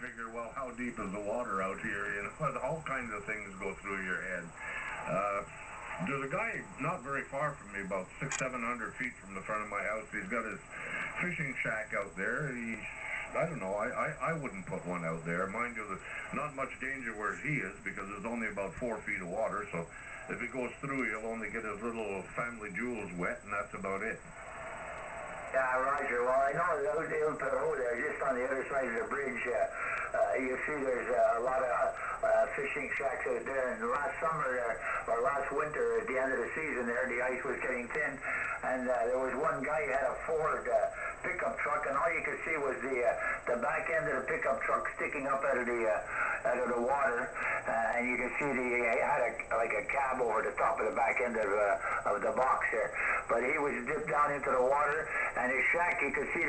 figure, well, how deep is the water out here? You know, all kinds of things go through your head. There's a guy not very far from me, about 600-700 feet from the front of my house. He's got his fishing shack out there. I don't know, I wouldn't put one out there. Mind you, there's not much danger where he is because there's only about 4 feet of water, so if he goes through, he'll only get his little family jewels wet, and that's about it. Yeah, Roger. Well, I know out in Perot there, just on the other side of the bridge, you see there's a lot of fishing shacks out there. And last summer, or last winter, at the end of the season there, the ice was getting thin, and there was one guy who had a Ford pickup truck, and all you could see was the back end of the pickup truck sticking up out of the water, and you could see he had like a cab over the top of the back end of the box there. But he was dipped down into the water, and his shack, you could see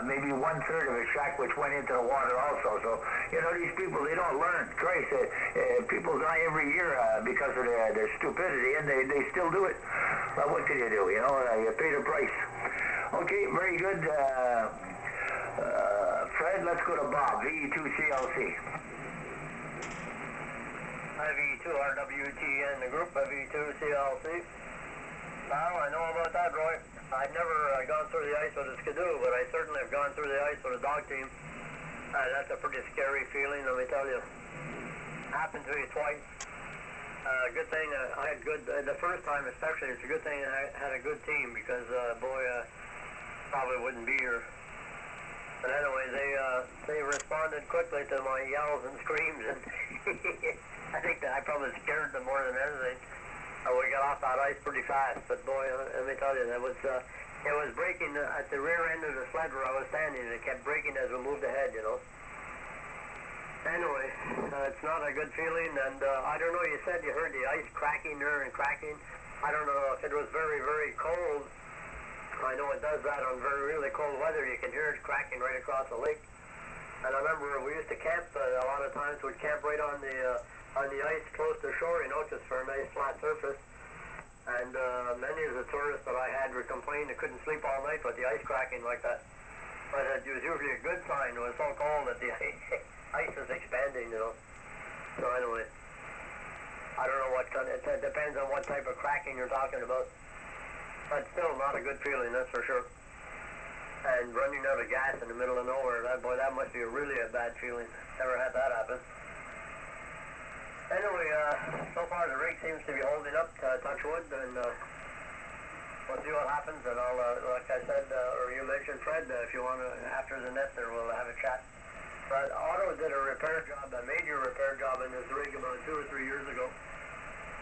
maybe 1/3 of his shack which went into the water also. So, you know, these people, they don't learn. Christ, people die every year because of their stupidity, and they still do it. But what can you do? You know, you pay the price. Okay, very good. Fred, let's go to Bob, VE2CLC. Hi, VE2RWT and the group of VE2CLC. Now, I know about that, Roy. I've never gone through the ice with a skidoo, but I certainly have gone through the ice with a dog team. That's a pretty scary feeling, let me tell you. Happened to me twice. Good thing I had good, the first time especially, it's a good thing I had a good team because, boy, probably wouldn't be here. But anyway, they responded quickly to my yells and screams, and I think that I probably scared them more than anything. We got off that ice pretty fast, but boy, let me tell you, it was breaking at the rear end of the sled where I was standing. It kept breaking as we moved ahead, you know. Anyway, it's not a good feeling, and I don't know, you said you heard the ice cracking there and cracking. I don't know if it was very, very cold. I know it does that on very, really cold weather. You can hear it cracking right across the lake. And I remember we used to camp, a lot of times we'd camp right on the ice close to shore, you know, just for a nice flat surface. And many of the tourists that I had were complaining they couldn't sleep all night with the ice cracking like that. But it was usually a good sign. It was so cold that the ice is expanding, you know. So anyway, I don't know what kind of, it depends on what type of cracking you're talking about. But still not a good feeling, that's for sure. And running out of gas in the middle of nowhere, that must be really a bad feeling. Never had that happen. Anyway, so far the rig seems to be holding up, touch wood, and we'll see what happens. And I'll, like I said, or you mentioned, Fred, if you want to, after the net there, we'll have a chat. But Otto did a repair job, a major repair job in this rig about 2 or 3 years ago.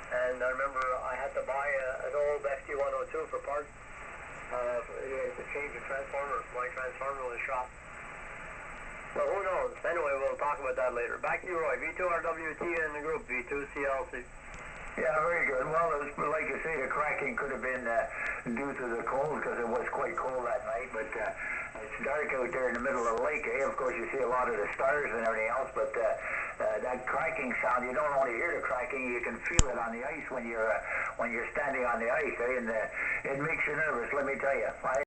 And I remember I had to buy an old FT102 for parts to change a transformer. My transformer was shot. So who knows? Anyway, we'll talk about that later. Back to you, Roy. V2RWT and the group, V2CLC. Yeah, very good. Well, it was, like you say, the cracking could have been due to the cold because it was quite cold that night. But it's dark out there in the middle of the lake, eh? Of course, you see a lot of the stars and everything else, but that cracking sound, you don't only hear the cracking, you can feel it on the ice when you're standing on the ice, eh? And it makes you nervous, let me tell you.